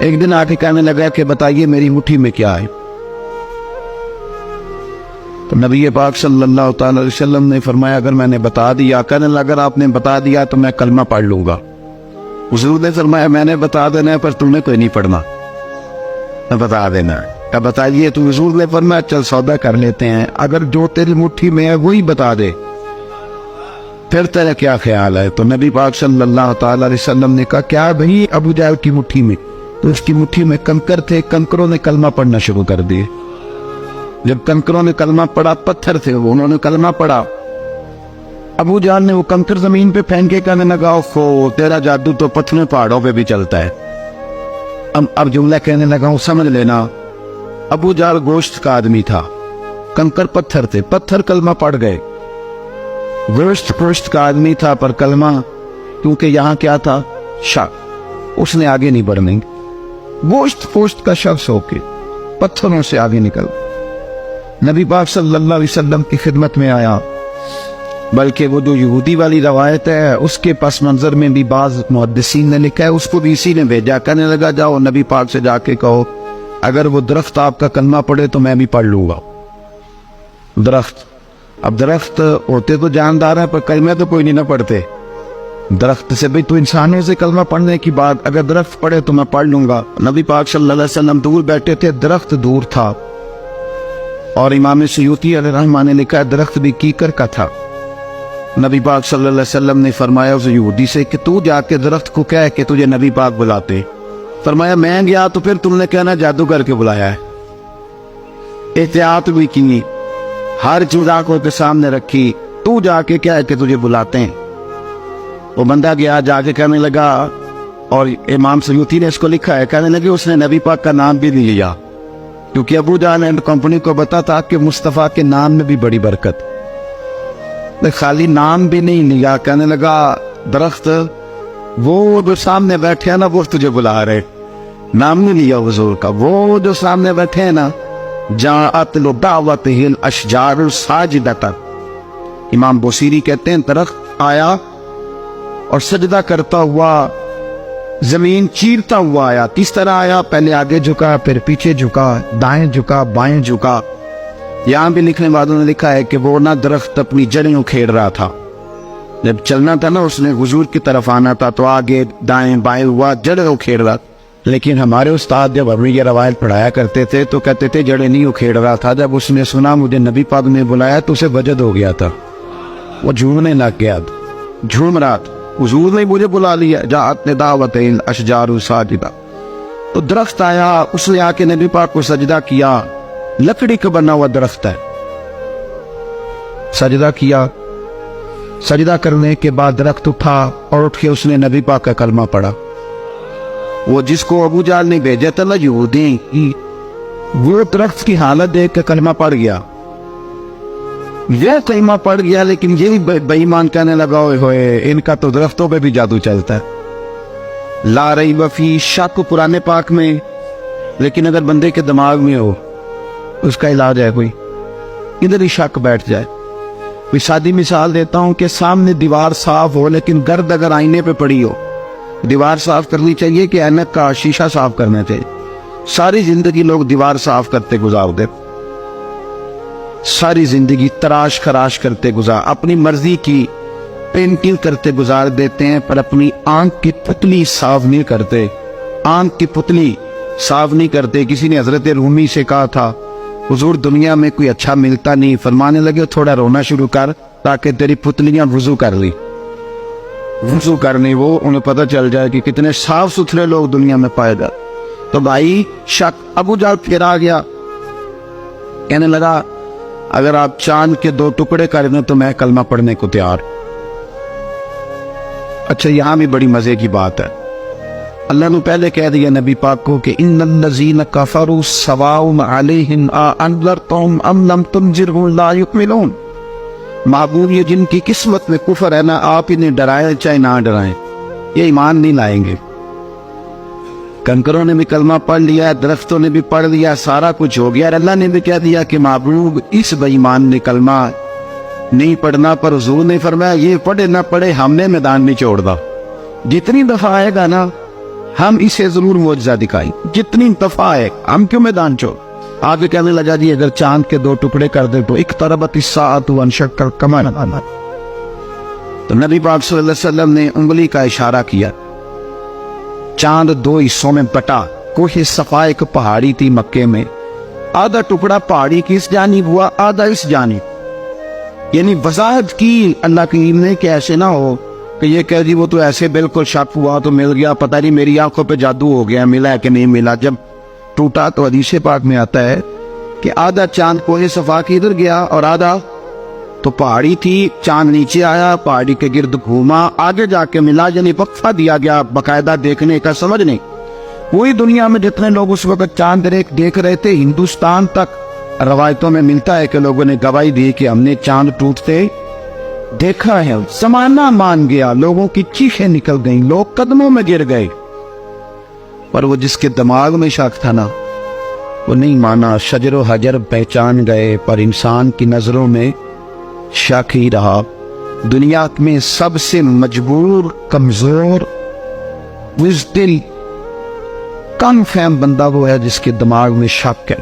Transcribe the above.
ایک دن آ کے کہنے لگا کہ بتائیے میری مٹھی میں کیا ہے؟ تو نبی پاک صلی اللہ تعالی علیہ وسلم نے فرمایا اگر میں نے بتا دیا، کہنے لگا اگر آپ نے بتا دیا تو میں کلمہ پڑھ لوں گا۔ حضور نے فرمایا میں نے بتا دینا ہے پر تم نے کوئی نہیں پڑھنا، میں بتا دینا ہے۔ کہا بتائیے، تو حضور نے فرمایا چل سودا کر لیتے ہیں، اگر جو تیری مٹھی میں ہے وہی بتا دے پھر تیرا کیا خیال ہے؟ تو نبی پاک صلی اللہ تعالی علیہ وسلم نے کہا کیا بھئی ابو جہل کی مٹھی میں؟ تو اس کی مٹھی میں کنکر تھے، کنکروں نے کلمہ پڑھنا شروع کر دیے۔ جب کنکروں نے کلمہ پڑھا، پتھر تھے وہ، انہوں نے کلمہ پڑھا، ابو جہل نے وہ کنکر زمین پہ پھینک کے کہنے لگا اوفو تیرا جادو تو پتھروں پہاڑوں پہ بھی چلتا ہے۔ اب جملہ کہنے لگا وہ سمجھ لینا، ابو جہل گوشت کا آدمی تھا، کنکر پتھر تھے، پتھر کلمہ پڑھ گئے۔ گوشت کا آدمی تھا پر کلمہ کیونکہ یہاں کیا تھا؟ شک، اس نے آگے نہیں بڑھنے، گوشت کا شخص ہو کے پتھروں سے آگے نکل نبی پاک صلی اللہ علیہ وسلم کی خدمت میں آیا۔ بلکہ وہ جو یہودی والی روایت ہے اس کے پس منظر میں بھی بعض محدثین نے لکھا ہے، اس کو بھی اسی نے بھیجا، کہنے لگا جاؤ نبی پاک سے جا کے کہو اگر وہ درخت آپ کا کلمہ پڑھے تو میں بھی پڑھ لوں گا۔ درخت، اب درخت ہوتے تو جاندار ہیں پر کلمہ تو کوئی نہیں نہ پڑھتے۔ درخت سے بھی تو انسانوں سے کلمہ پڑھنے کی بات، اگر درخت پڑھے تو میں پڑھ لوں گا۔ نبی پاک صلی اللہ علیہ وسلم دور بیٹھے تھے، درخت دور تھا، اور امام سیوطی علیہ رحمہ نے لکھا ہے درخت بھی کیکر کا تھا۔ نبی پاک صلی اللہ علیہ وسلم نے فرمایا اس یہودی سے کہ تو جا کے درخت کو کہہ کہ تجھے نبی پاک بلاتے۔ فرمایا میں گیا تو پھر تم نے کہنا جادو کر کے بلایا ہے۔ احتیاط بھی کی، ہر چیز آنکھوں کے سامنے رکھی، تو جا کے کہہ کہ تجھے بلاتے ہیں۔ وہ بندہ گیا، جا کے کہنے لگا، اور امام سیوطی نے اس کو لکھا ہے، کہنے لگے اس نے نبی پاک کا نام بھی نہیں لیا، کیونکہ ابو جہل اینڈ کمپنی کو بتا تھا کہ مصطفیٰ کے نام میں بھی بڑی برکت، خالی نام بھی نہیں لیا۔ کہنے لگا درخت وہ جو سامنے بیٹھے ہیں نا وہ تجھے بلا رہے، نام نہیں لیا حضور کا، وہ جو سامنے بیٹھے ہیں نا جاءت لدعوتہ الاشجار ساجدۃ۔ امام بوصیری کہتے ہیں درخت آیا اور سجدہ کرتا ہوا، زمین چیرتا ہوا آیا۔ کس طرح آیا؟ پہلے آگے جھکا، پھر پیچھے جھکا، دائیں جھکا، بائیں جھکا۔ یہاں بھی لکھنے والوں نے لکھا ہے کہ وہ نہ درخت اپنی جڑیں اکھیڑ رہا تھا، جب چلنا تھا نا اس نے حضور کی طرف آنا تھا تو آگے دائیں بائیں ہوا، جڑیں اکھیڑ رہا۔ لیکن ہمارے استاد جب ہمیں یہ روایت پڑھایا کرتے تھے تو کہتے تھے جڑیں نہیں اکھیڑ رہا تھا، جب اس نے سنا مجھے نبی پاک نے بلایا تو اسے وجد ہو گیا تھا، وہ جھومنے لگ گیا، جھوم رہا تھا، حضور نے مجھے بلا لیا، جاءت لدعوتہ الاشجار ساجدۃ۔ تو درخت آیا، اس نے آ کے نبی پاک کو سجدہ کیا، لکڑی کا بنا ہوا درخت ہے، سجدہ کیا۔ سجدہ کرنے کے بعد درخت اٹھا اور اٹھ کے اس نے نبی پاک کا کلمہ پڑھا۔ وہ جس کو ابو جہل نے بھیجا تھا نا یہودی، وہ درخت کی حالت دیکھ کے کلمہ پڑھ گیا، یہ کلمہ پڑھ گیا، لیکن یہ بے ایمان کہنے لگا ہوئے ہوئے ان کا تو درختوں پہ بھی جادو چلتا ہے۔ لا ریب فی، شک پرانے پاک میں، لیکن اگر بندے کے دماغ میں ہو اس کا علاج ہے، کوئی ادھر ہی شک بیٹھ جائے۔ کوئی سادی مثال دیتا ہوں کہ سامنے دیوار صاف ہو لیکن گرد اگر آئینے پہ پڑی ہو، دیوار صاف کرنی چاہیے کہ اینک کا شیشہ صاف کرنا چاہیے؟ ساری زندگی لوگ دیوار صاف کرتے گزار دے، ساری زندگی تراش خراش کرتے گزار، اپنی مرضی کی پینٹنگ کرتے گزار دیتے ہیں، پر اپنی آنکھ کی پتلی صاف نہیں کرتے، آنکھ کی پتلی صاف نہیں کرتے۔ کسی نے حضرت رومی سے کہا تھا حضور دنیا میں کوئی اچھا ملتا نہیں، فرمانے لگے تھوڑا رونا شروع کر تاکہ تیری پتلیاں وضو کر لی، وضو کرنی، وہ انہیں پتہ چل جائے کہ کتنے صاف ستھرے لوگ دنیا میں پائے جاتے۔ تو بھائی شک، ابو جہل پھر آ گیا، کہنے لگا اگر آپ چاند کے 2 ٹکڑے کر دیں تو میں کلمہ پڑھنے کو تیار۔ اچھا یہاں بھی بڑی مزے کی بات ہے، اللہ نے پہلے کہہ دیا نبی پاک کو کہ ان الذین کفروا سواء علیہم انذرتہم ام لم تنذرہم لا یؤمنون۔ معبود یہ جن کی قسمت میں کفر ہے نا، آپ انہیں ڈرائیں چاہے نہ ڈرائیں، یہ ایمان نہیں لائیں گے۔ کنکروں نے بھی کلمہ پڑھ لیا، درختوں نے بھی پڑھ لیا، سارا کچھ ہو گیا، اور اللہ نے بھی کہہ دیا کہ معبود اس بے ایمان نے کلمہ نہیں پڑھنا، پر حضور نے فرمایا یہ پڑھے نہ پڑھے ہم نے میدان میں چھوڑ دا، جتنی دفعہ آئے گا نا ہم اسے ضرور معجزہ دکھائیں، جتنی دفعہ ہے ہم کیوں میدان چھوڑ. آگے کہنے لگا جی اگر چاند کے 2 ٹکڑے کر دے تو اقتربت الساعۃ وانشق القمر. تو نبی پاک صلی اللہ علیہ وسلم نے انگلی کا اشارہ کیا، چاند 2 حصوں میں بٹا. کوہ صفا ایک پہاڑی تھی مکے میں، آدھا ٹکڑا پہاڑی کی اس جانب ہوا، آدھا اس جانب. یعنی وضاحت کی اللہ کریم نے کہ ایسے نہ ہو کہ یہ کہہ دی وہ تو ایسے بالکل شک ہوا تو مل گیا، پتہ نہیں میری آنکھوں پہ جادو ہو گیا، ملا ہے کہ نہیں ملا. جب ٹوٹا تو حدیث پاک میں آتا ہے کہ آدھا چاند کوہ صفا کی ادھر گیا اور آدھا تو پہاڑی تھی، چاند نیچے آیا، پہاڑی کے گرد گھوما، آگے جا کے ملا. یعنی وقفہ دیا گیا باقاعدہ دیکھنے کا، سمجھنے. پوری دنیا میں جتنے لوگ اس وقت چاند دیکھ رہے تھے، ہندوستان تک روایتوں میں ملتا ہے کہ لوگوں نے گواہی دی کہ ہم نے چاند ٹوٹتے دیکھا ہے. زمانہ مان گیا، لوگوں کی چیخیں نکل گئیں، لوگ قدموں میں گر گئے. پر وہ جس کے دماغ میں شک تھا نا، وہ نہیں مانا. شجر و حجر پہچان گئے، پر انسان کی نظروں میں شک ہی رہا. دنیا میں سب سے مجبور، کمزور، بزدل، کم فہم بندہ وہ ہے جس کے دماغ میں شک ہے.